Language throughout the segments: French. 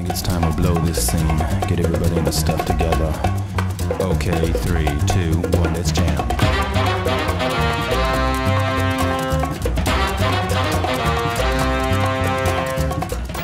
think it's time to blow this scene. Get everybody in the stuff together. Okay, 3, 2, 1, let's jam.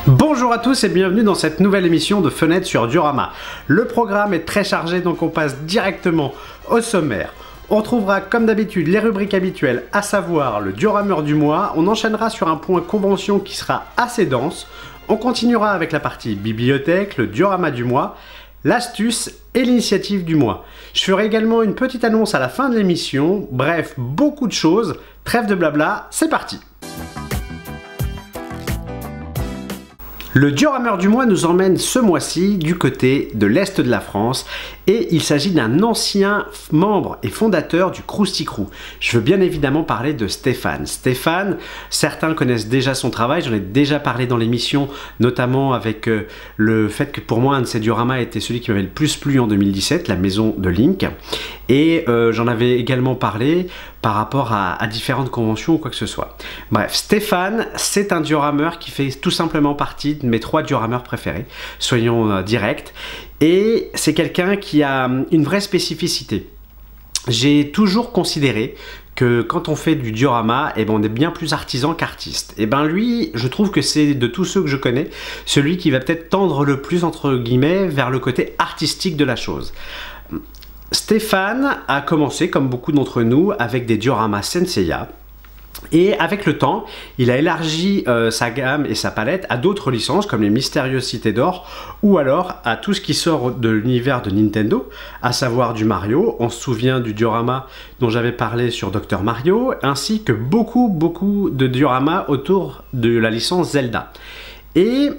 Bonjour à tous et bienvenue dans cette nouvelle émission de Fenêtre sur Diorama. Le programme est très chargé, donc on passe directement au sommaire. On retrouvera comme d'habitude les rubriques habituelles, à savoir le diorameur du mois. On enchaînera sur un point convention qui sera assez dense. On continuera avec la partie bibliothèque, le diorama du mois, l'astuce et l'initiative du mois. Je ferai également une petite annonce à la fin de l'émission. Bref, beaucoup de choses. Trêve de blabla, c'est parti! Le diorameur du mois nous emmène ce mois-ci du côté de l'Est de la France et il s'agit d'un ancien membre et fondateur du Krusty Krew. Je veux bien évidemment parler de Stéphane. Stéphane, certains connaissent déjà son travail, j'en ai déjà parlé dans l'émission, notamment avec le fait que pour moi un de ses dioramas était celui qui m'avait le plus plu en 2017, la maison de Link. Et j'en avais également parlé par rapport à différentes conventions ou quoi que ce soit. Bref, Stéphane, c'est un diorameur qui fait tout simplement partie de mes 3 diorameurs préférés, soyons directs, et c'est quelqu'un qui a une vraie spécificité. J'ai toujours considéré que quand on fait du diorama, on est bien plus artisan qu'artiste. Et ben lui, je trouve que c'est de tous ceux que je connais, celui qui va peut-être tendre le plus, entre guillemets, vers le côté artistique de la chose. Stéphane a commencé, comme beaucoup d'entre nous, avec des dioramas Senseiya. Et avec le temps, il a élargi sa gamme et sa palette à d'autres licences comme les Mystérieuses Cités d'Or ou alors à tout ce qui sort de l'univers de Nintendo, à savoir du Mario. On se souvient du diorama dont j'avais parlé sur Dr Mario, ainsi que beaucoup de dioramas autour de la licence Zelda. Et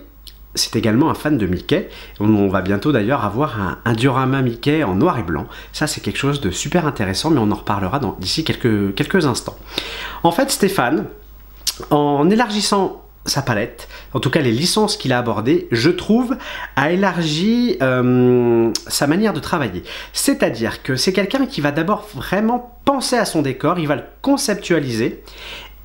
c'est également un fan de Mickey. On va bientôt d'ailleurs avoir un diorama Mickey en noir et blanc. Ça, c'est quelque chose de super intéressant, mais on en reparlera d'ici quelques instants. En fait, Stéphane, en élargissant sa palette, en tout cas les licences qu'il a abordées, je trouve, a élargi sa manière de travailler. C'est-à-dire que c'est quelqu'un qui va d'abord vraiment penser à son décor, il va le conceptualiser.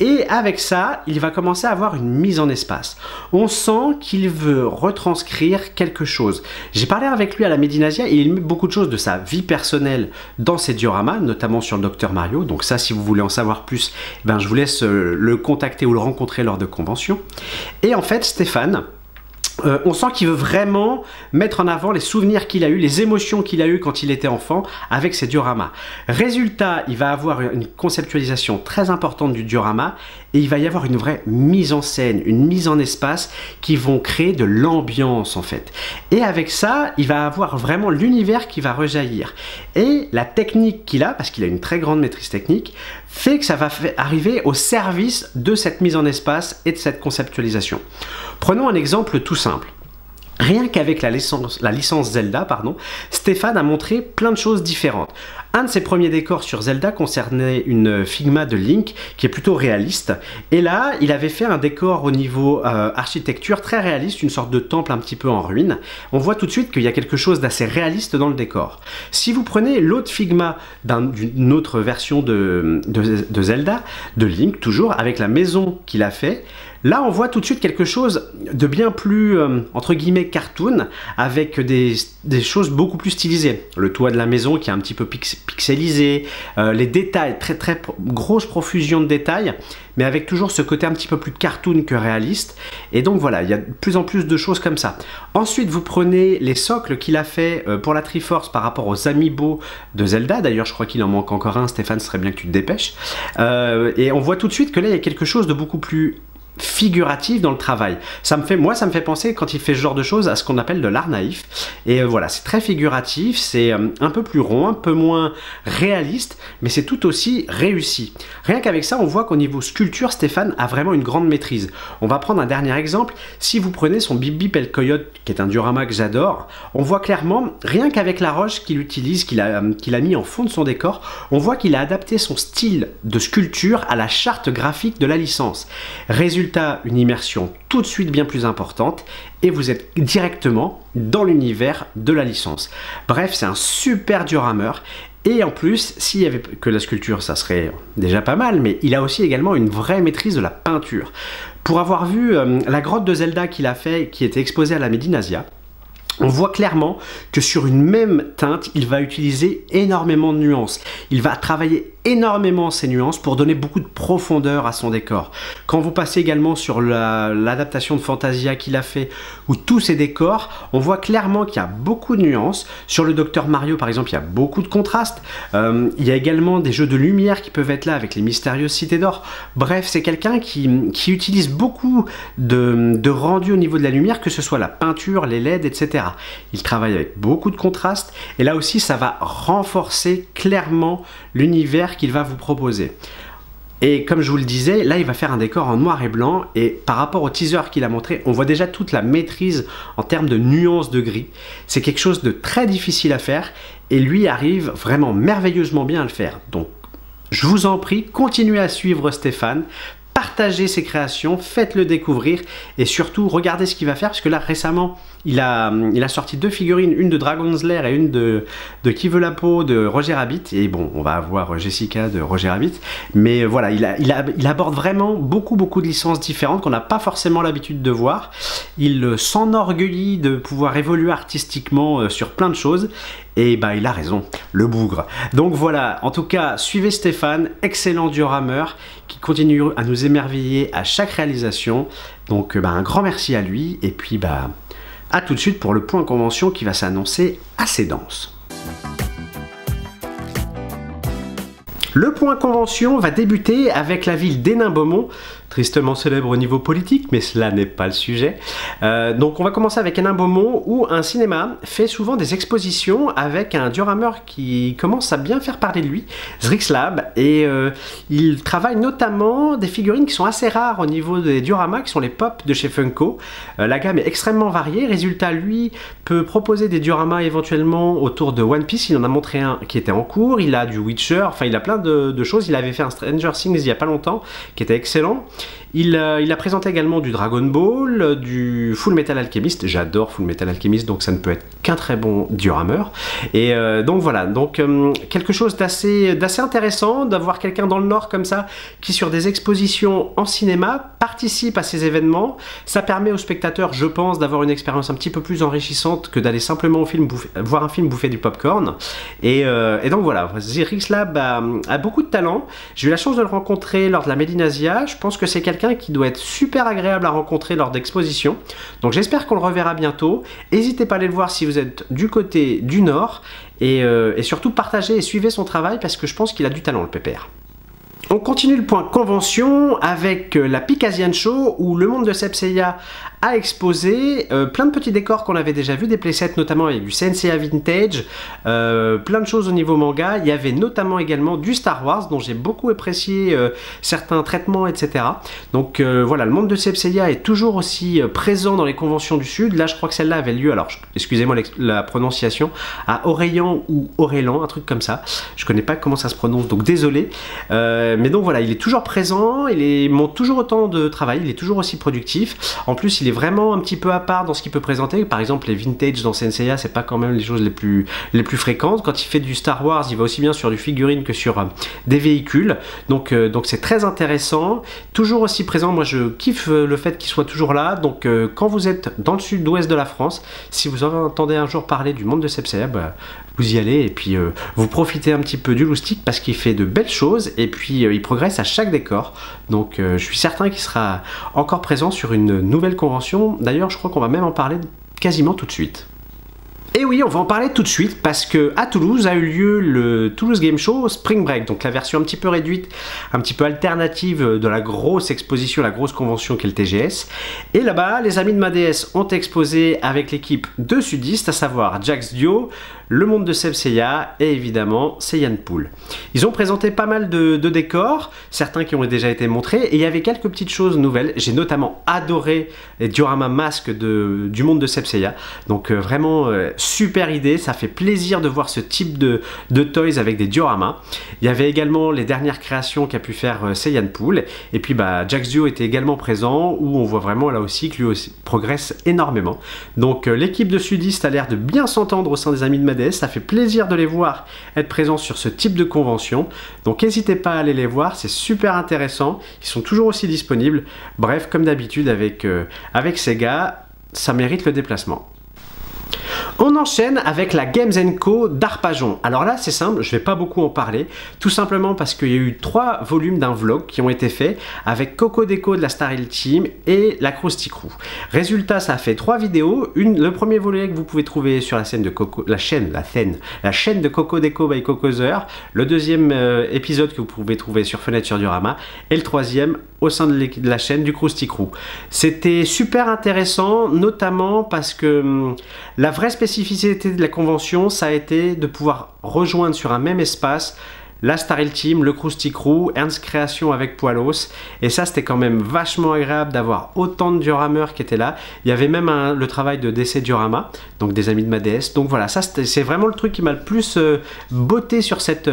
Et avec ça, il va commencer à avoir une mise en espace. On sent qu'il veut retranscrire quelque chose. J'ai parlé avec lui à la Médinasia et il met beaucoup de choses de sa vie personnelle dans ses dioramas, notamment sur le Dr Mario. Donc ça, si vous voulez en savoir plus, je vous laisse le contacter ou le rencontrer lors de conventions. Et en fait, Stéphane, on sent qu'il veut vraiment mettre en avant les souvenirs qu'il a eu, les émotions qu'il a eues quand il était enfant avec ses dioramas. Résultat, il va avoir une conceptualisation très importante du diorama et il va y avoir une vraie mise en scène, une mise en espace qui vont créer de l'ambiance en fait. Et avec ça, il va avoir vraiment l'univers qui va rejaillir. Et la technique qu'il a, parce qu'il a une très grande maîtrise technique, fait que ça va arriver au service de cette mise en espace et de cette conceptualisation. Prenons un exemple tout simple. Rien qu'avec la licence Zelda, Stéphane a montré plein de choses différentes. Un de ses premiers décors sur Zelda concernait une Figma de Link qui est plutôt réaliste. Et là, il avait fait un décor au niveau architecture très réaliste, une sorte de temple un petit peu en ruine. On voit tout de suite qu'il y a quelque chose d'assez réaliste dans le décor. Si vous prenez l'autre Figma d'une autre version de Zelda, de Link toujours, avec la maison qu'il a fait, là, on voit tout de suite quelque chose de bien plus, entre guillemets, cartoon, avec des choses beaucoup plus stylisées. Le toit de la maison qui est un petit peu pixelisé, les détails, très grosse profusion de détails, mais avec toujours ce côté un petit peu plus cartoon que réaliste. Et donc voilà, il y a de plus en plus de choses comme ça. Ensuite, vous prenez les socles qu'il a fait pour la Triforce par rapport aux amiibo de Zelda. D'ailleurs, je crois qu'il en manque encore un. Stéphane, ce serait bien que tu te dépêches. Et on voit tout de suite que là, il y a quelque chose de beaucoup plus figuratif dans le travail. Moi, ça me fait penser, quand il fait ce genre de choses, à ce qu'on appelle de l'art naïf. Et voilà, c'est très figuratif, c'est un peu plus rond, un peu moins réaliste, mais c'est tout aussi réussi. Rien qu'avec ça, on voit qu'au niveau sculpture, Stéphane a vraiment une grande maîtrise. On va prendre un dernier exemple. Si vous prenez son Bip Bip El Coyote, qui est un diorama que j'adore, on voit clairement, rien qu'avec la roche qu'il utilise, qu'il a mis en fond de son décor, on voit qu'il a adapté son style de sculpture à la charte graphique de la licence. Résultat, une immersion tout de suite bien plus importante et vous êtes directement dans l'univers de la licence. Bref, c'est un super diorameur. Et en plus, s'il y avait que la sculpture, ça serait déjà pas mal, mais il a aussi également une vraie maîtrise de la peinture. Pour avoir vu la grotte de Zelda qu'il a fait, qui était exposée à la Medinasia, on voit clairement que sur une même teinte, il va utiliser énormément de nuances. Il va travailler énormément ces nuances pour donner beaucoup de profondeur à son décor. Quand vous passez également sur l'adaptation de Fantasia qu'il a fait, où tous ces décors, on voit clairement qu'il y a beaucoup de nuances. Sur le Dr Mario par exemple, il y a beaucoup de contrastes. Il y a également des jeux de lumière qui peuvent être là avec les mystérieuses cités d'or. Bref, c'est quelqu'un qui utilise beaucoup de rendu au niveau de la lumière, que ce soit la peinture, les LED, etc. Il travaille avec beaucoup de contrastes et là aussi ça va renforcer clairement l'univers qu'il va vous proposer. Et comme je vous le disais, là il va faire un décor en noir et blanc, et par rapport au teaser qu'il a montré, on voit déjà toute la maîtrise en termes de nuances de gris. C'est quelque chose de très difficile à faire et lui arrive vraiment merveilleusement bien à le faire. Donc je vous en prie, continuez à suivre Stéphane, partagez ses créations, faites-le découvrir et surtout regardez ce qu'il va faire, parce que là récemment il a sorti 2 figurines, une de Dragon's Lair et une de Qui veut la peau de Roger Rabbit, et bon on va avoir Jessica de Roger Rabbit, mais voilà, il aborde vraiment beaucoup de licences différentes qu'on n'a pas forcément l'habitude de voir. Il s'enorgueillit de pouvoir évoluer artistiquement sur plein de choses, et bah il a raison, le bougre. Donc voilà, en tout cas suivez Stéphane, excellent diorameur qui continue à nous émerveiller à chaque réalisation. Donc un grand merci à lui, et puis à tout de suite pour le point convention qui va s'annoncer assez dense. Le point convention va débuter avec la ville d'Hénin-Beaumont, tristement célèbre au niveau politique, mais cela n'est pas le sujet. Donc on va commencer avec Hénin-Beaumont, où un cinéma fait souvent des expositions avec un diorameur qui commence à bien faire parler de lui, Zrixlab, et il travaille notamment des figurines qui sont assez rares au niveau des dioramas, qui sont les pop de chez Funko. La gamme est extrêmement variée, résultat lui peut proposer des dioramas éventuellement autour de One Piece. Il en a montré un qui était en cours, il a du Witcher, enfin il a plein de choses. Il avait fait un Stranger Things il y a pas longtemps qui était excellent. Il a présenté également du Dragon Ball, du Full Metal Alchemist. J'adore Full Metal Alchemist, donc ça ne peut être qu'un très bon diorameur. Et donc voilà, donc quelque chose d'assez intéressant d'avoir quelqu'un dans le Nord comme ça qui sur des expositions en cinéma participe à ces événements. Ça permet aux spectateurs, je pense, d'avoir une expérience un petit peu plus enrichissante que d'aller simplement voir un film bouffer du popcorn. Et donc voilà, Zrixlab a beaucoup de talent. J'ai eu la chance de le rencontrer lors de la Medinasia. Je pense que c'est quelqu'un qui doit être super agréable à rencontrer lors d'expositions. Donc j'espère qu'on le reverra bientôt. N'hésitez pas à aller le voir si vous êtes du côté du Nord. Et surtout partagez et suivez son travail, parce que je pense qu'il a du talent, le pépère. On continue le point convention avec la Picasian Show, où le monde de Sepseya a exposé plein de petits décors qu'on avait déjà vu, des playsets notamment avec du Senseiya Vintage, plein de choses au niveau manga. Il y avait notamment également du Star Wars, dont j'ai beaucoup apprécié certains traitements, etc. Donc voilà, le monde de Sepseya est toujours aussi présent dans les conventions du Sud. Là je crois que celle-là avait lieu, alors excusez-moi la prononciation, à Orléans ou Aurélan, un truc comme ça. Je connais pas comment ça se prononce, donc désolé. Mais donc voilà, il est toujours présent, il montre toujours autant de travail, il est toujours aussi productif. En plus, il est vraiment un petit peu à part dans ce qu'il peut présenter. Par exemple, les vintage dans Senseiya, c'est pas quand même les choses les plus fréquentes. Quand il fait du Star Wars, il va aussi bien sur du figurine que sur des véhicules. Donc c'est très intéressant, toujours aussi présent. Moi, je kiffe le fait qu'il soit toujours là. Donc quand vous êtes dans le sud-ouest de la France, si vous entendez un jour parler du monde de Sepseya, vous y allez et puis vous profitez un petit peu du loustic, parce qu'il fait de belles choses et puis il progresse à chaque décor. Donc je suis certain qu'il sera encore présent sur une nouvelle convention. D'ailleurs, je crois qu'on va même en parler quasiment tout de suite. Et oui, on va en parler tout de suite, parce que à Toulouse a eu lieu le Toulouse Game Show Spring Break, donc la version un petit peu réduite, un petit peu alternative de la grosse exposition, la grosse convention qu'est le TGS. Et là-bas, les amis de MaDS ont exposé avec l'équipe de sudistes, à savoir Jax Dio, le monde de Sepseya et évidemment Saiyan Pool. Ils ont présenté pas mal de décors, certains qui ont déjà été montrés, et il y avait quelques petites choses nouvelles. J'ai notamment adoré les dioramas masques du monde de Sepseya, donc vraiment super idée, ça fait plaisir de voir ce type de toys avec des dioramas. Il y avait également les dernières créations qu'a pu faire Saiyan Pool, et puis Jaxio était également présent, où on voit vraiment là aussi que lui aussi progresse énormément. Donc l'équipe de sudistes a l'air de bien s'entendre au sein des Amis de Madès, ça fait plaisir de les voir être présents sur ce type de convention. Donc n'hésitez pas à aller les voir, c'est super intéressant, ils sont toujours aussi disponibles. Bref, comme d'habitude avec ces gars, ça mérite le déplacement. On enchaîne avec la Games & Co d'Arpajon. Alors là c'est simple, je vais pas beaucoup en parler, tout simplement parce qu'il y a eu 3 volumes d'un vlog qui ont été faits avec Coco Deco de la Star Hill Team et la Krusty Crew. Résultat, ça a fait 3 vidéos. Le premier volet que vous pouvez trouver sur la chaîne de Coco, la chaîne de Coco Deco by Cocozer, le deuxième épisode que vous pouvez trouver sur Fenêtre sur Diorama, et le troisième au sein de la chaîne du Krusty Crew. C'était super intéressant, notamment parce que la vraie spécificité de la convention, ça a été de pouvoir rejoindre sur un même espace la Star Hill Team, le Krusty Crew, Ernst Création avec Poilos, et ça c'était quand même vachement agréable d'avoir autant de diorameurs qui étaient là. Il y avait même le travail de DC Diorama, donc des Amis de ma DS. Donc voilà, ça c'est vraiment le truc qui m'a le plus botté sur cette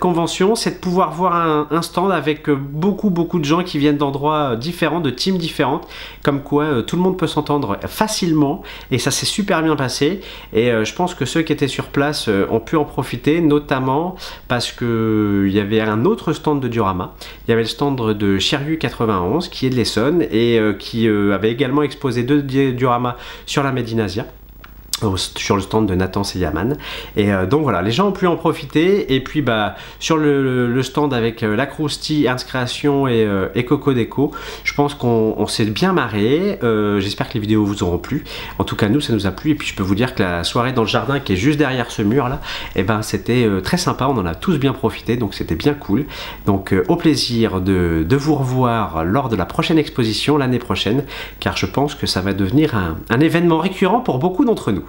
convention, c'est de pouvoir voir un stand avec beaucoup de gens qui viennent d'endroits différents, de teams différentes, comme quoi tout le monde peut s'entendre facilement, et ça s'est super bien passé. Et je pense que ceux qui étaient sur place ont pu en profiter, notamment parce que il y avait un autre stand de diorama. Il y avait le stand de Shiryu 91 qui est de l'Essonne et qui avait également exposé 2 dioramas sur la Medinasia, sur le stand de Nathan Seyaman. Et donc voilà, les gens ont pu en profiter. Et puis sur le stand avec la Krusty, Ernst Création et Coco Deco, je pense qu'on s'est bien marré. J'espère que les vidéos vous auront plu. En tout cas nous, ça nous a plu. Et puis je peux vous dire que la soirée dans le jardin qui est juste derrière ce mur là, et c'était très sympa, on en a tous bien profité, donc c'était bien cool. Donc au plaisir de vous revoir lors de la prochaine exposition l'année prochaine, car je pense que ça va devenir un événement récurrent pour beaucoup d'entre nous.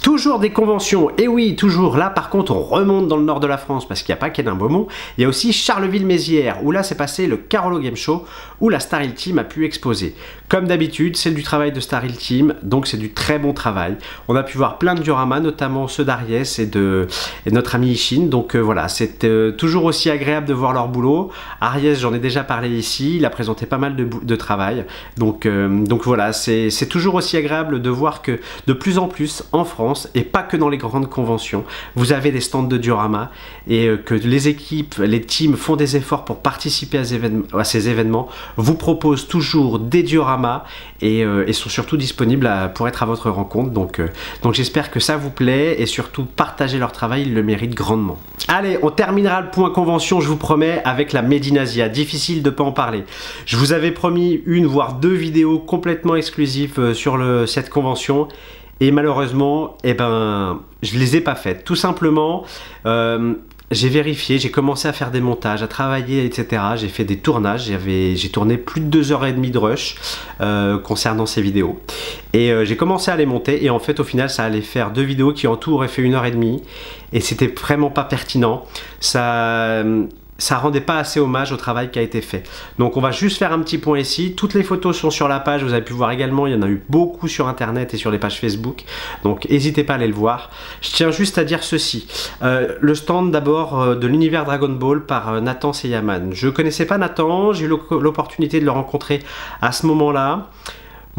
Toujours des conventions, et oui, toujours là par contre on remonte dans le nord de la France parce qu'il n'y a pas qu'Hénin-Beaumont, il y a aussi Charleville-Mézières où là c'est passé le Carolo Game Show où la Star Hill Team a pu exposer. Comme d'habitude, c'est du travail de Star Hill Team, donc c'est du très bon travail. On a pu voir plein de dioramas, notamment ceux d'Ariès et de notre ami Ishin, donc voilà, c'est toujours aussi agréable de voir leur boulot. Ariès, j'en ai déjà parlé ici, il a présenté pas mal de travail, donc voilà, c'est toujours aussi agréable de voir que de plus en plus en France, et pas que dans les grandes conventions, vous avez des stands de diorama et que les équipes, les teams font des efforts pour participer à ces événements, vous proposent toujours des dioramas et sont surtout disponibles pour être à votre rencontre. Donc j'espère que ça vous plaît et surtout partagez leur travail, ils le méritent grandement. Allez, on terminera le point convention, je vous promets, avec la Medinasia. Difficile de ne pas en parler. Je vous avais promis une voire 2 vidéos complètement exclusives sur cette convention. Et malheureusement, je les ai pas faites. Tout simplement, j'ai vérifié, j'ai commencé à faire des montages, à travailler, etc. J'ai fait des tournages, j'ai tourné plus de 2h30 de rush concernant ces vidéos. Et j'ai commencé à les monter et en fait au final ça allait faire 2 vidéos qui en tout auraient fait 1h30. Et c'était vraiment pas pertinent. Ça rendait pas assez hommage au travail qui a été fait. Donc on va juste faire un petit point ici. Toutes les photos sont sur la page, vous avez pu voir également, il y en a eu beaucoup sur internet et sur les pages Facebook. Donc n'hésitez pas à aller le voir. Je tiens juste à dire ceci. Le stand d'abord de l'univers Dragon Ball par Nathan Seyaman. Je connaissais pas Nathan, j'ai eu l'opportunité de le rencontrer à ce moment-là.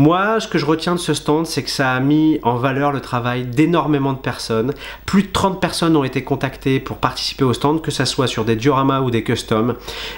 Moi, ce que je retiens de ce stand, c'est que ça a mis en valeur le travail d'énormément de personnes. Plus de 30 personnes ont été contactées pour participer au stand, que ça soit sur des dioramas ou des customs.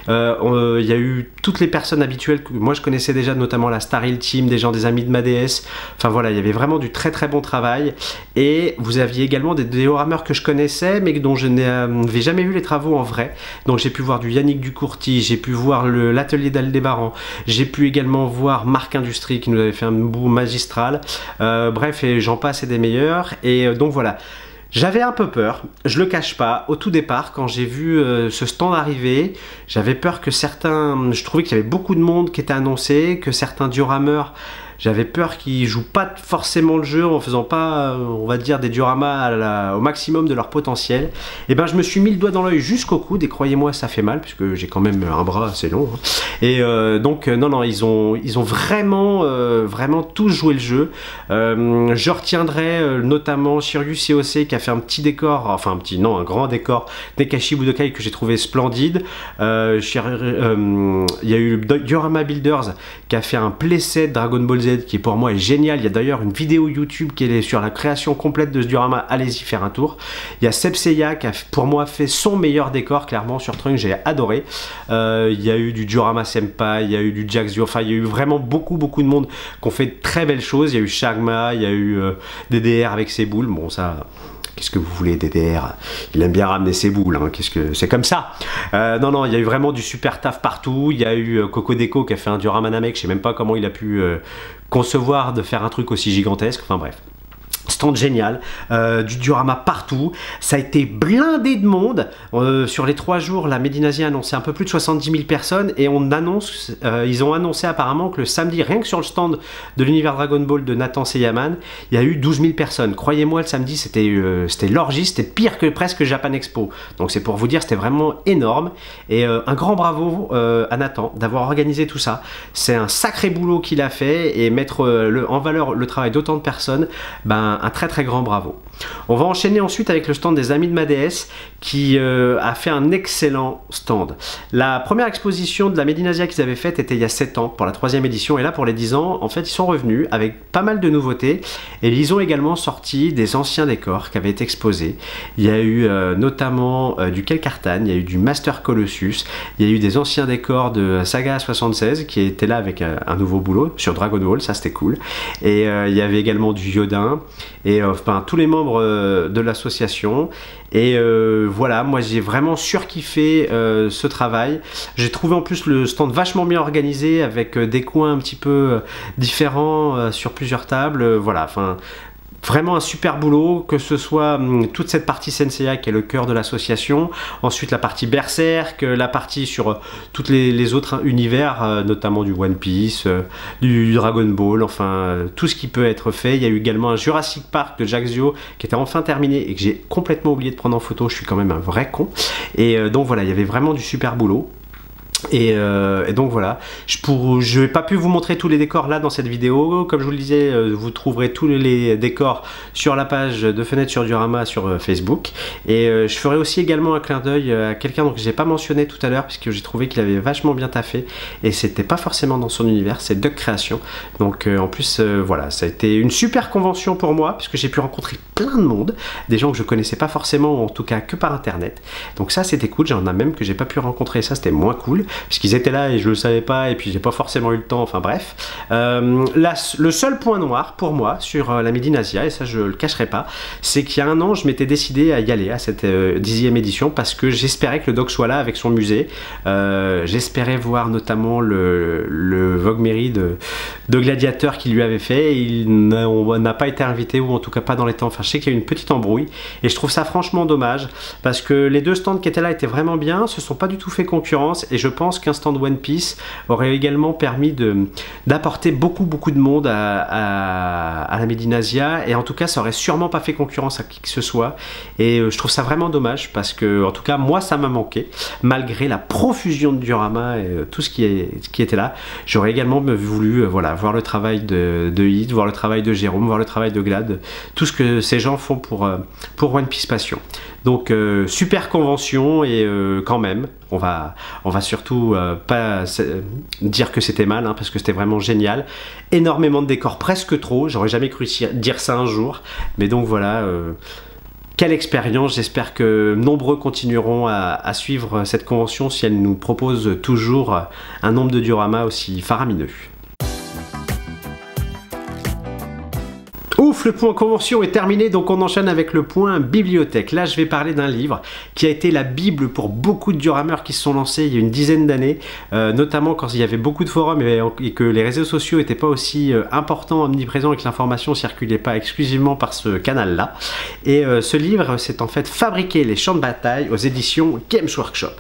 Il y a eu toutes les personnes habituelles que moi je connaissais déjà, notamment la Star Hill Team, des gens des Amis de ma DS. Enfin voilà, il y avait vraiment du très bon travail. Et vous aviez également des diorameurs que je connaissais, mais dont je n'avais jamais vu les travaux en vrai. Donc j'ai pu voir du Yannick Ducourty, j'ai pu voir l'atelier d'Aldébaran, j'ai pu également voir Marc Industrie qui nous avait fait un bout magistral, bref, et j'en passe et des meilleurs. Et donc voilà, j'avais un peu peur, je le cache pas, au tout départ quand j'ai vu ce stand arriver, j'avais peur que je trouvais qu'il y avait beaucoup de monde qui était annoncé, que certains diorameurs J'avais peur qu'ils jouent pas forcément le jeu en faisant pas, on va dire, des dioramas au maximum de leur potentiel. Et ben je me suis mis le doigt dans l'œil jusqu'au coude et croyez-moi ça fait mal puisque j'ai quand même un bras assez long. Hein. Et donc non, ils ont vraiment tous joué le jeu. Je retiendrai notamment Shiryu COC qui a fait un petit décor, enfin un grand décor Nekashi Budokai que j'ai trouvé splendide. Il y a eu Diorama Builders qui a fait un playset Dragon Ball Z qui pour moi est génial. Il y a d'ailleurs une vidéo YouTube qui est sur la création complète de ce diorama, allez-y faire un tour. Il y a Sepseiya qui a pour moi fait son meilleur décor clairement sur Trunks, j'ai adoré. Il y a eu du Diorama Senpai, il y a eu du Jaxio, enfin il y a eu vraiment beaucoup de monde qui ont fait de très belles choses. Il y a eu Shagma, il y a eu DDR avec ses boules, bon ça... Qu'est-ce que vous voulez, DDR? Il aime bien ramener ses boules, hein. Qu'est-ce que c'est comme ça? Non, il y a eu vraiment du super taf partout. Il y a eu Kokodeko qui a fait un diorama Namek. Je sais même pas comment il a pu concevoir de faire un truc aussi gigantesque. Enfin bref. Stand génial, du diorama partout, ça a été blindé de monde. Sur les 3 jours, la Made in Asia a annoncé un peu plus de 70 000 personnes et ils ont annoncé apparemment que le samedi, rien que sur le stand de l'univers Dragon Ball de Nathan Seiyaman, il y a eu 12 000 personnes. Croyez-moi, le samedi, c'était l'orgie, c'était pire que presque Japan Expo. Donc c'est pour vous dire, c'était vraiment énorme. Et un grand bravo à Nathan d'avoir organisé tout ça. C'est un sacré boulot qu'il a fait et mettre en valeur le travail d'autant de personnes, ben, un très grand bravo. On va enchaîner ensuite avec le stand des Amis de ma déesse qui a fait un excellent stand. La première exposition de la Made in Asia qu'ils avaient faite était il y a 7 ans pour la 3e édition et là pour les 10 ans en fait ils sont revenus avec pas mal de nouveautés et ils ont également sorti des anciens décors qui avaient été exposés. Il y a eu notamment du Kelkartan, il y a eu du Master Colossus, il y a eu des anciens décors de Saga 76 qui étaient là avec un nouveau boulot sur Dragon Ball, ça c'était cool. Et il y avait également du Yodin et enfin tous les membres de l'association et voilà, moi j'ai vraiment surkiffé ce travail. J'ai trouvé en plus le stand vachement bien organisé avec des coins un petit peu différents sur plusieurs tables, voilà, enfin vraiment un super boulot, que ce soit toute cette partie Senseiya qui est le cœur de l'association, ensuite la partie Berserk, la partie sur tous les autres univers, notamment du One Piece, du Dragon Ball, enfin tout ce qui peut être fait. Il y a eu également un Jurassic Park de Jaxio qui était enfin terminé et que j'ai complètement oublié de prendre en photo, je suis quand même un vrai con. Et donc voilà, il y avait vraiment du super boulot. Et donc voilà, je n'ai pas pu vous montrer tous les décors là dans cette vidéo. Comme je vous le disais, vous trouverez tous les décors sur la page de Fenêtre sur Diorama sur Facebook. Et je ferai aussi également un clin d'œil à quelqu'un que j'ai pas mentionné tout à l'heure puisque j'ai trouvé qu'il avait vachement bien taffé et c'était pas forcément dans son univers, c'est Duck Création. Donc en plus voilà, ça a été une super convention pour moi puisque j'ai pu rencontrer plein de monde, des gens que je connaissais pas forcément, ou en tout cas que par internet. Donc ça c'était cool, j'en ai même que j'ai pas pu rencontrer, ça c'était moins cool puisqu'ils étaient là et je le savais pas et puis j'ai pas forcément eu le temps, enfin bref. Le seul point noir pour moi sur la Made in Asia, et ça je le cacherai pas, c'est qu'il y a un an je m'étais décidé à y aller à cette 10e édition parce que j'espérais que le doc soit là avec son musée. J'espérais voir notamment le Vogue Mary de Gladiateur qu'il lui avait fait, et il n'a pas été invité, ou en tout cas pas dans les temps. Enfin je sais qu'il y a eu une petite embrouille et je trouve ça franchement dommage parce que les deux stands qui étaient là étaient vraiment bien, se sont pas du tout fait concurrence et je pense qu'un stand One Piece aurait également permis d'apporter beaucoup de monde à la Made in Asia, et en tout cas ça aurait sûrement pas fait concurrence à qui que ce soit, et je trouve ça vraiment dommage parce que en tout cas moi ça m'a manqué malgré la profusion de diorama et tout ce qui était là. J'aurais également voulu voilà, voir le travail de Hit, voir le travail de Jérôme, voir le travail de Glad, tout ce que ces gens font pour One Piece Passion. Donc super convention, et quand même on va surtout pas dire que c'était mal, hein, parce que c'était vraiment génial. Énormément de décors, presque trop, j'aurais jamais cru dire ça un jour, mais donc voilà, quelle expérience. J'espère que nombreux continueront à suivre cette convention si elle nous propose toujours un nombre de dioramas aussi faramineux. Ouf, le point convention est terminé, donc on enchaîne avec le point bibliothèque. Là, je vais parler d'un livre qui a été la bible pour beaucoup de diorameurs qui se sont lancés il y a une dizaine d'années, notamment quand il y avait beaucoup de forums et que les réseaux sociaux n'étaient pas aussi importants, omniprésents et que l'information circulait pas exclusivement par ce canal-là. Et ce livre, c'est en fait Fabriquer les champs de bataille aux éditions Games Workshop.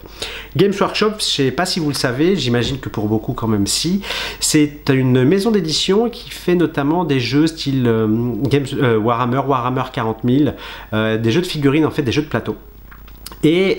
Games Workshop, je sais pas si vous le savez, j'imagine que pour beaucoup quand même si, c'est une maison d'édition qui fait notamment des jeux style Warhammer, Warhammer 40 000, des jeux de figurines, en fait des jeux de plateau. Et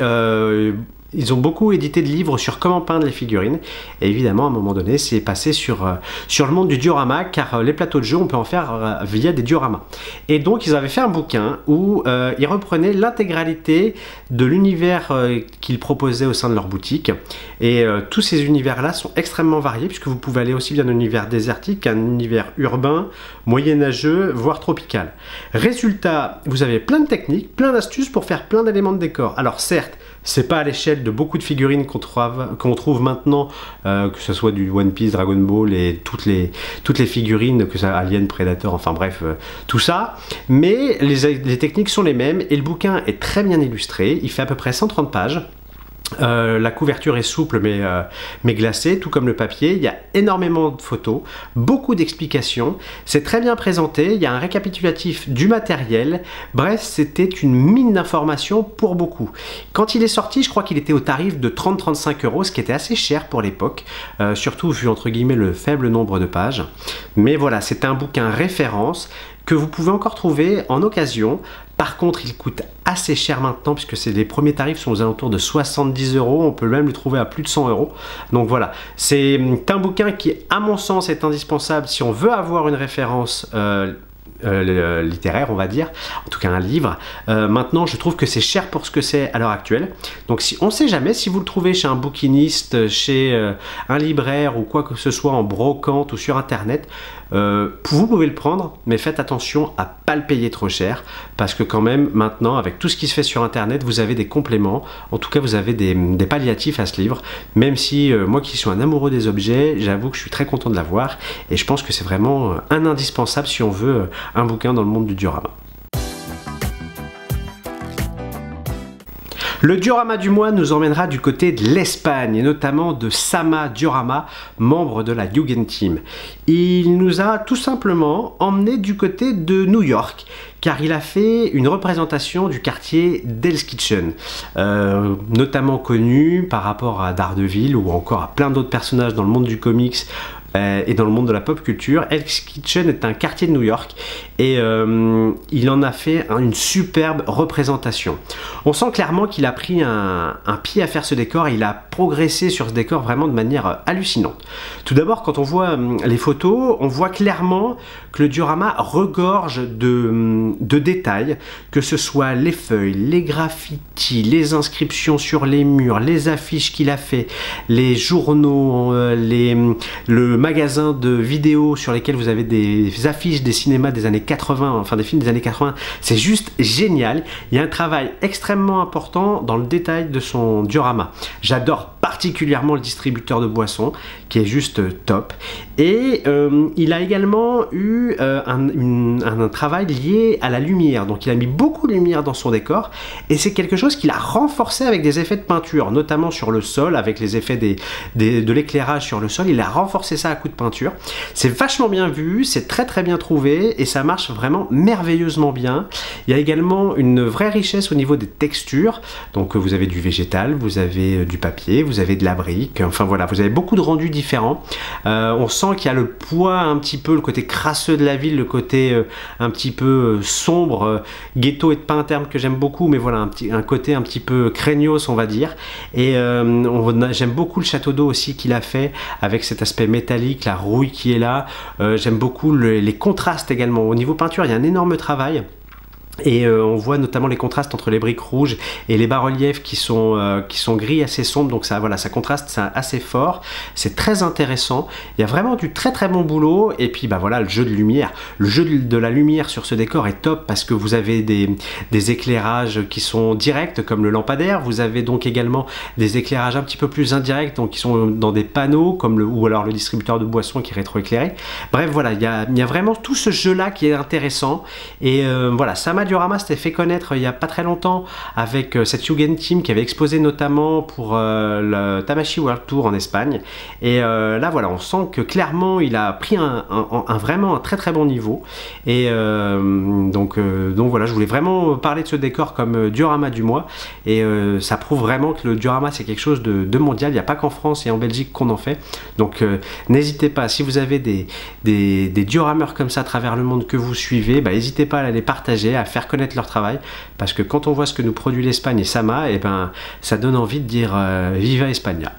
ils ont beaucoup édité de livres sur comment peindre les figurines. Et évidemment, à un moment donné, c'est passé sur le monde du diorama, car les plateaux de jeu, on peut en faire via des dioramas. Et donc, ils avaient fait un bouquin où ils reprenaient l'intégralité de l'univers qu'ils proposaient au sein de leur boutique. Et tous ces univers-là sont extrêmement variés, puisque vous pouvez aller aussi bien d'un univers désertique qu'un univers urbain, moyenâgeux, voire tropical. Résultat, vous avez plein de techniques, plein d'astuces pour faire plein d'éléments de décor. Alors certes, c'est pas à l'échelle de beaucoup de figurines qu'on trouve maintenant, que ce soit du One Piece, Dragon Ball et toutes les figurines, que ça Alien, Predator, enfin bref, tout ça. Mais les techniques sont les mêmes et le bouquin est très bien illustré. Il fait à peu près 130 pages. La couverture est souple mais glacée, tout comme le papier. Il y a énormément de photos, beaucoup d'explications, c'est très bien présenté, il y a un récapitulatif du matériel. Bref, c'était une mine d'informations pour beaucoup. Quand il est sorti, je crois qu'il était au tarif de 30-35 €, ce qui était assez cher pour l'époque, surtout vu entre guillemets le faible nombre de pages. Mais voilà, c'est un bouquin référence que vous pouvez encore trouver en occasion. Par contre, il coûte assez cher maintenant puisque les premiers tarifs sont aux alentours de 70 €. On peut même le trouver à plus de 100 €. Donc voilà, c'est un bouquin qui, à mon sens, est indispensable si on veut avoir une référence littéraire, on va dire, en tout cas un livre. Maintenant, je trouve que c'est cher pour ce que c'est à l'heure actuelle. Donc, on ne sait jamais, si vous le trouvez chez un bouquiniste, chez un libraire ou quoi que ce soit en brocante ou sur internet, vous pouvez le prendre, mais faites attention à pas le payer trop cher, parce que quand même maintenant, avec tout ce qui se fait sur internet, vous avez des compléments, en tout cas vous avez des palliatifs à ce livre, même si moi qui suis un amoureux des objets, j'avoue que je suis très content de l'avoir, et je pense que c'est vraiment un indispensable si on veut un bouquin dans le monde du diorama. Le diorama du mois nous emmènera du côté de l'Espagne, et notamment de Sama Diorama, membre de la Jugendteam. Il nous a tout simplement emmené du côté de New York, car il a fait une représentation du quartier d'Hell's Kitchen, notamment connu par rapport à Daredevil ou encore à plein d'autres personnages dans le monde du comics et dans le monde de la pop culture. Hell's Kitchen est un quartier de New York et il en a fait une superbe représentation. On sent clairement qu'il a pris un pied à faire ce décor et il a progressé sur ce décor vraiment de manière hallucinante. Tout d'abord, quand on voit les photos, on voit clairement que le diorama regorge de détails, que ce soit les feuilles, les graffitis, les inscriptions sur les murs, les affiches qu'il a fait, les journaux, le magasin de vidéos sur lesquels vous avez des affiches des cinémas des années 80, enfin des films des années 80, c'est juste génial. Il y a un travail extrêmement important dans le détail de son diorama. J'adore particulièrement le distributeur de boissons qui est juste top, et il a également eu un travail lié à la lumière, donc il a mis beaucoup de lumière dans son décor et c'est quelque chose qu'il a renforcé avec des effets de peinture, notamment sur le sol avec les effets de l'éclairage sur le sol. Il a renforcé ça à coups de peinture. C'est vachement bien vu, c'est très très bien trouvé et ça marche vraiment merveilleusement bien. Il y a également une vraie richesse au niveau des textures, donc vous avez du végétal, vous avez du papier, vous avez de la brique, enfin voilà, vous avez beaucoup de rendus différents. On sent qu'il y a le poids un petit peu, le côté crasseux de la ville, le côté un petit peu sombre, ghetto est pas un terme que j'aime beaucoup, mais voilà, un côté un petit peu craignos on va dire. Et j'aime beaucoup le château d'eau aussi qu'il a fait avec cet aspect métallique, la rouille qui est là. J'aime beaucoup les contrastes également. Au niveau peinture, il y a un énorme travail. Et on voit notamment les contrastes entre les briques rouges et les bas-reliefs qui sont gris assez sombres, donc ça, voilà, ça contraste assez fort. C'est très intéressant. Il y a vraiment du très très bon boulot. Et puis bah voilà, le jeu de lumière. Le jeu de la lumière sur ce décor est top parce que vous avez des éclairages qui sont directs comme le lampadaire. Vous avez donc également des éclairages un petit peu plus indirects, donc qui sont dans des panneaux comme ou alors le distributeur de boissons qui est rétroéclairé. Bref, voilà, il y a vraiment tout ce jeu-là qui est intéressant. Et voilà, Sama Diorama s'était fait connaître il n'y a pas très longtemps avec cette Yugen Team qui avait exposé notamment pour le Tamashi World Tour en Espagne. Et là voilà, on sent que clairement il a pris vraiment un très très bon niveau. Et donc voilà, je voulais vraiment parler de ce décor comme diorama du mois. Et ça prouve vraiment que le diorama c'est quelque chose de mondial. Il n'y a pas qu'en France et en Belgique qu'on en fait. Donc n'hésitez pas, si vous avez des diorameurs comme ça à travers le monde que vous suivez, bah, n'hésitez pas à les partager, à faire connaître leur travail, parce que quand on voit ce que nous produit l'Espagne et Sama, et ben ça donne envie de dire Viva España.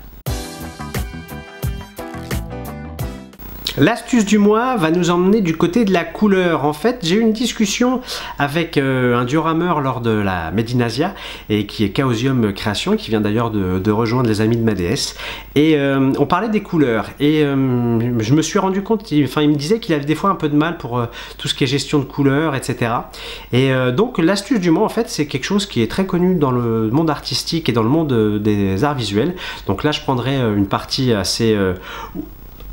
L'astuce du mois va nous emmener du côté de la couleur. En fait, j'ai eu une discussion avec un diorameur lors de la Medinasia, et qui est Chaosium Création, qui vient d'ailleurs de rejoindre les amis de ma déesse. Et on parlait des couleurs. Et je me suis rendu compte, il me disait qu'il avait des fois un peu de mal pour tout ce qui est gestion de couleurs, etc. Et donc l'astuce du mois, en fait, c'est quelque chose qui est très connu dans le monde artistique et dans le monde des arts visuels. Donc là, je prendrai une partie assez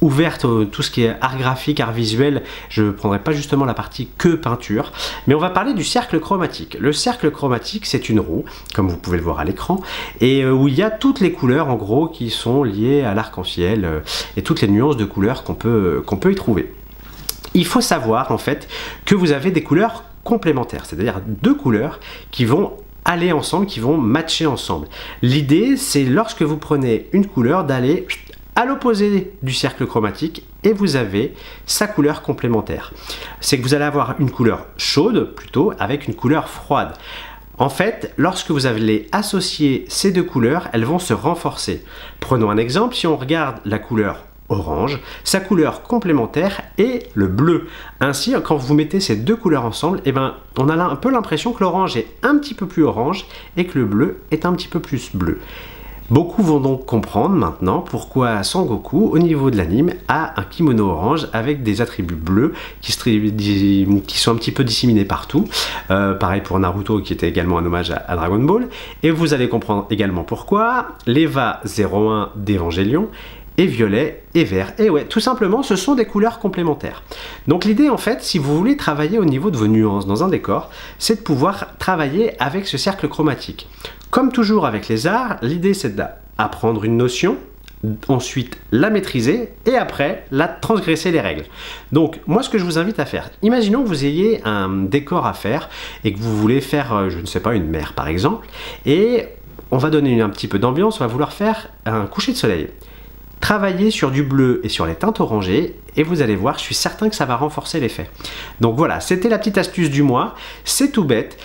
ouverte, tout ce qui est art graphique, art visuel. Je ne prendrai pas justement la partie que peinture, mais on va parler du cercle chromatique. Le cercle chromatique, c'est une roue, comme vous pouvez le voir à l'écran, et où il y a toutes les couleurs en gros qui sont liées à l'arc-en-ciel et toutes les nuances de couleurs qu'on peut y trouver. Il faut savoir en fait que vous avez des couleurs complémentaires, c'est-à-dire deux couleurs qui vont aller ensemble, qui vont matcher ensemble. L'idée, c'est lorsque vous prenez une couleur d'aller à l'opposé du cercle chromatique et vous avez sa couleur complémentaire. C'est que vous allez avoir une couleur chaude plutôt avec une couleur froide. En fait, lorsque vous allez associer ces deux couleurs, elles vont se renforcer. Prenons un exemple, si on regarde la couleur orange, sa couleur complémentaire est le bleu. Ainsi, quand vous mettez ces deux couleurs ensemble, eh ben, on a un peu l'impression que l'orange est un petit peu plus orange et que le bleu est un petit peu plus bleu. Beaucoup vont donc comprendre maintenant pourquoi Sangoku, au niveau de l'anime, a un kimono orange avec des attributs bleus qui sont un petit peu disséminés partout. Pareil pour Naruto, qui était également un hommage à Dragon Ball. Et vous allez comprendre également pourquoi l'Eva 01 d'Evangelion est violet et vert. Et ouais, tout simplement, ce sont des couleurs complémentaires. Donc l'idée, en fait, si vous voulez travailler au niveau de vos nuances dans un décor, c'est de pouvoir travailler avec ce cercle chromatique. Comme toujours avec les arts, l'idée c'est d'apprendre une notion, ensuite la maîtriser et après la transgresser les règles. Donc moi ce que je vous invite à faire, imaginons que vous ayez un décor à faire et que vous voulez faire, je ne sais pas, une mer par exemple, et on va donner un petit peu d'ambiance, on va vouloir faire un coucher de soleil. Travaillez sur du bleu et sur les teintes orangées et vous allez voir, je suis certain que ça va renforcer l'effet. Donc voilà, c'était la petite astuce du mois, c'est tout bête.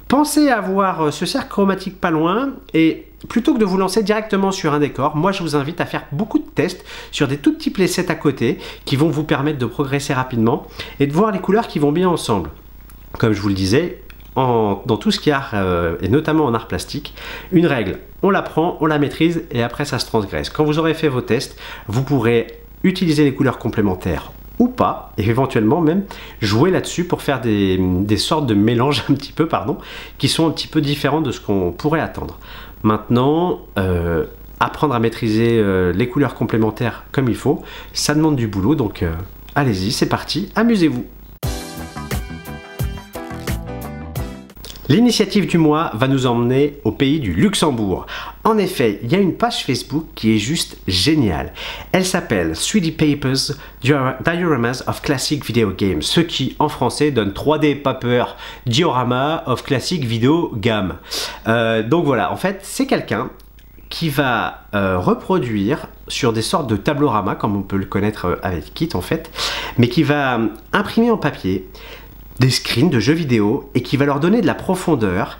Pensez à avoir ce cercle chromatique pas loin et plutôt que de vous lancer directement sur un décor, moi je vous invite à faire beaucoup de tests sur des tout petits playsets à côté qui vont vous permettre de progresser rapidement et de voir les couleurs qui vont bien ensemble. Comme je vous le disais, dans tout ce qui est art et notamment en art plastique, une règle, on la prend, on la maîtrise et après ça se transgresse. Quand vous aurez fait vos tests, vous pourrez utiliser les couleurs complémentaires ou pas, et éventuellement même jouer là-dessus pour faire des sortes de mélanges un petit peu, qui sont un petit peu différents de ce qu'on pourrait attendre. Maintenant, apprendre à maîtriser les couleurs complémentaires comme il faut, ça demande du boulot, donc allez-y, c'est parti, amusez-vous. L'initiative du mois va nous emmener au pays du Luxembourg. En effet, il y a une page Facebook qui est juste géniale. Elle s'appelle 3D Papers Dioramas of Classic Video Games, ce qui en français donne 3D Paper Diorama of Classic Video Game. Donc voilà, en fait, c'est quelqu'un qui va reproduire sur des sortes de tableau-rama, comme on peut le connaître avec Kit en fait, mais qui va imprimer en papier des screens de jeux vidéo et qui va leur donner de la profondeur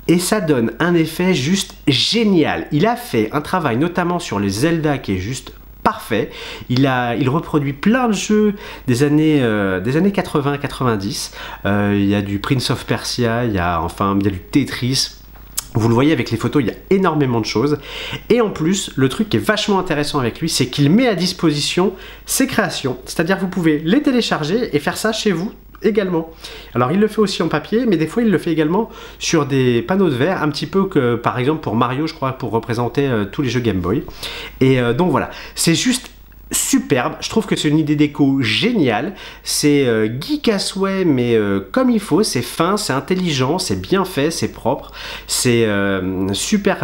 et ça donne un effet juste génial. Il a fait un travail notamment sur les Zelda qui est juste parfait. Il reproduit plein de jeux des années 80-90. Il y a du Prince of Persia, il y a du Tetris. Vous le voyez avec les photos, il y a énormément de choses. Et en plus, le truc qui est vachement intéressant avec lui, c'est qu'il met à disposition ses créations. C'est-à-dire vous pouvez les télécharger et faire ça chez vous également. Alors il le fait aussi en papier, mais des fois il le fait également sur des panneaux de verre, un petit peu que par exemple pour Mario, je crois, pour représenter tous les jeux Game Boy. Et donc voilà, c'est juste superbe, je trouve que c'est une idée déco géniale, c'est geek à souhait mais comme il faut, c'est fin, c'est intelligent, c'est bien fait, c'est propre, c'est super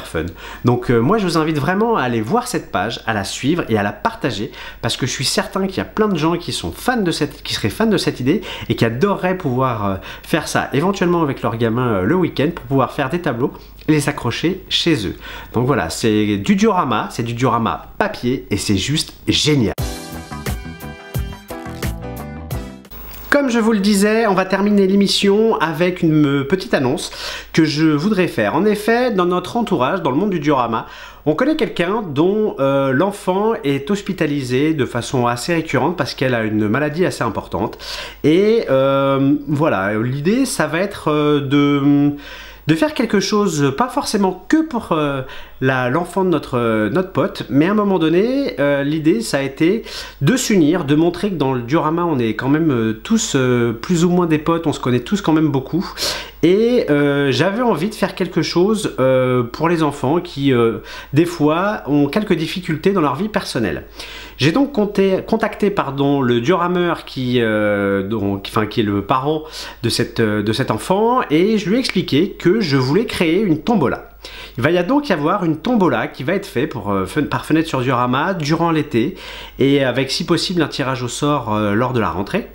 fun. Donc moi je vous invite vraiment à aller voir cette page, à la suivre et à la partager parce que je suis certain qu'il y a plein de gens qui sont fans de qui seraient fans de cette idée et qui adoreraient pouvoir faire ça éventuellement avec leurs gamins le week-end pour pouvoir faire des tableaux et les accrocher chez eux. Donc voilà, c'est du diorama papier et c'est juste génial. Comme je vous le disais, on va terminer l'émission avec une petite annonce que je voudrais faire. En effet, dans notre entourage, dans le monde du diorama, on connaît quelqu'un dont l'enfant est hospitalisé de façon assez récurrente parce qu'elle a une maladie assez importante. Et voilà, l'idée, ça va être de faire quelque chose, pas forcément que pour l'enfant de notre pote, mais à un moment donné, l'idée ça a été de s'unir, de montrer que dans le diorama on est quand même tous plus ou moins des potes, on se connaît tous quand même beaucoup. Et j'avais envie de faire quelque chose pour les enfants qui, des fois, ont quelques difficultés dans leur vie personnelle. J'ai donc contacté le diorameur qui est le parent de cet enfant et je lui ai expliqué que je voulais créer une tombola. Il va donc y avoir une tombola qui va être faite par Fenêtre sur Diorama durant l'été et avec si possible un tirage au sort lors de la rentrée,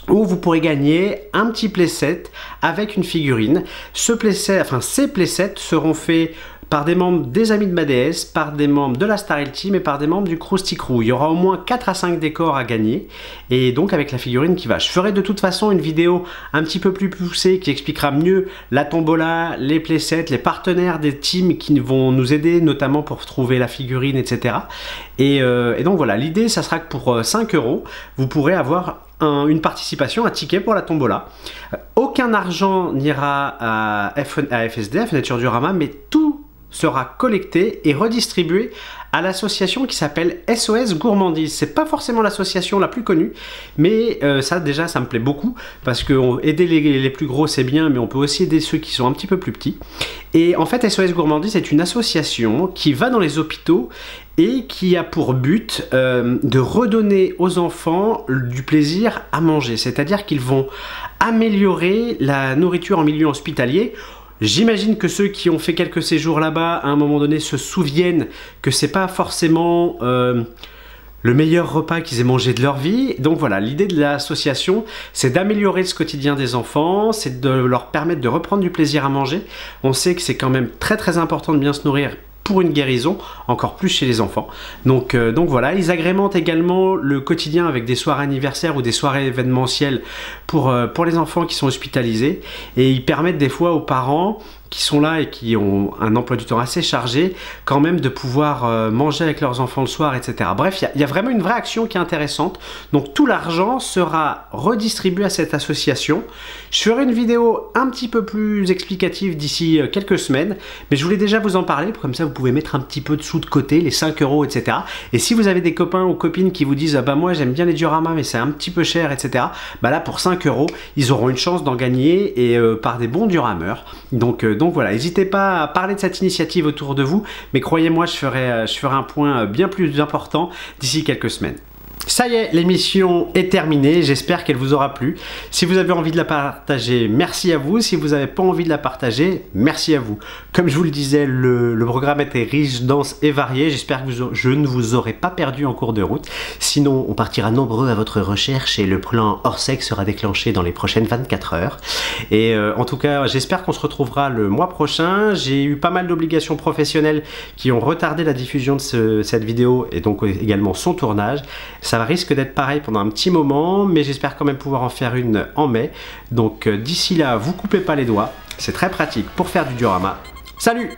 où vous pourrez gagner un petit playset avec une figurine. Ces playsets seront faits par des membres des Amis de ma déesse, par des membres de la Star Hill Team et par des membres du Krusty Crew. Il y aura au moins 4 à 5 décors à gagner et donc avec la figurine qui va. Je ferai de toute façon une vidéo un petit peu plus poussée qui expliquera mieux la tombola, les playsets, les partenaires des teams qui vont nous aider notamment pour trouver la figurine, etc. Et donc voilà, l'idée ça sera que pour 5 €, vous pourrez avoir une participation, un ticket pour la tombola. Aucun argent n'ira à FSD, à Fenêtre sur Diorama, mais tout sera collecté et redistribué à l'association qui s'appelle SOS Gourmandise. C'est pas forcément l'association la plus connue, mais ça déjà ça me plaît beaucoup parce que aider les plus gros c'est bien, mais on peut aussi aider ceux qui sont un petit peu plus petits. Et en fait SOS Gourmandise est une association qui va dans les hôpitaux et qui a pour but de redonner aux enfants du plaisir à manger. C'est-à-dire qu'ils vont améliorer la nourriture en milieu hospitalier. J'imagine que ceux qui ont fait quelques séjours là-bas, à un moment donné, se souviennent que c'est pas forcément le meilleur repas qu'ils aient mangé de leur vie. Donc voilà, l'idée de l'association, c'est d'améliorer ce quotidien des enfants, c'est de leur permettre de reprendre du plaisir à manger. On sait que c'est quand même très très important de bien se nourrir pour une guérison, encore plus chez les enfants. Donc voilà, ils agrémentent également le quotidien avec des soirées anniversaires ou des soirées événementielles pour les enfants qui sont hospitalisés. Et ils permettent des fois aux parents qui sont là et qui ont un emploi du temps assez chargé, quand même de pouvoir manger avec leurs enfants le soir, etc. Bref, il y a vraiment une vraie action qui est intéressante. Donc tout l'argent sera redistribué à cette association. Je ferai une vidéo un petit peu plus explicative d'ici quelques semaines, mais je voulais déjà vous en parler, comme ça vous pouvez mettre un petit peu de sous de côté, les 5 €, etc. Et si vous avez des copains ou copines qui vous disent « Ah bah moi j'aime bien les dioramas mais c'est un petit peu cher, etc. » Bah là pour 5 €, ils auront une chance d'en gagner et par des bons diorameurs. Donc voilà, n'hésitez pas à parler de cette initiative autour de vous, mais croyez-moi, je ferai un point bien plus important d'ici quelques semaines. Ça y est, l'émission est terminée, j'espère qu'elle vous aura plu. Si vous avez envie de la partager, merci à vous. Si vous n'avez pas envie de la partager, merci à vous. Comme je vous le disais, le programme était riche, dense et varié. J'espère que je ne vous aurai pas perdu en cours de route. Sinon, on partira nombreux à votre recherche et le plan Orsec sera déclenché dans les prochaines 24 heures. Et en tout cas, j'espère qu'on se retrouvera le mois prochain. J'ai eu pas mal d'obligations professionnelles qui ont retardé la diffusion de cette vidéo et donc également son tournage. Ça risque d'être pareil pendant un petit moment, mais j'espère quand même pouvoir en faire une en mai. Donc d'ici là, vous coupez pas les doigts, c'est très pratique pour faire du diorama. Salut!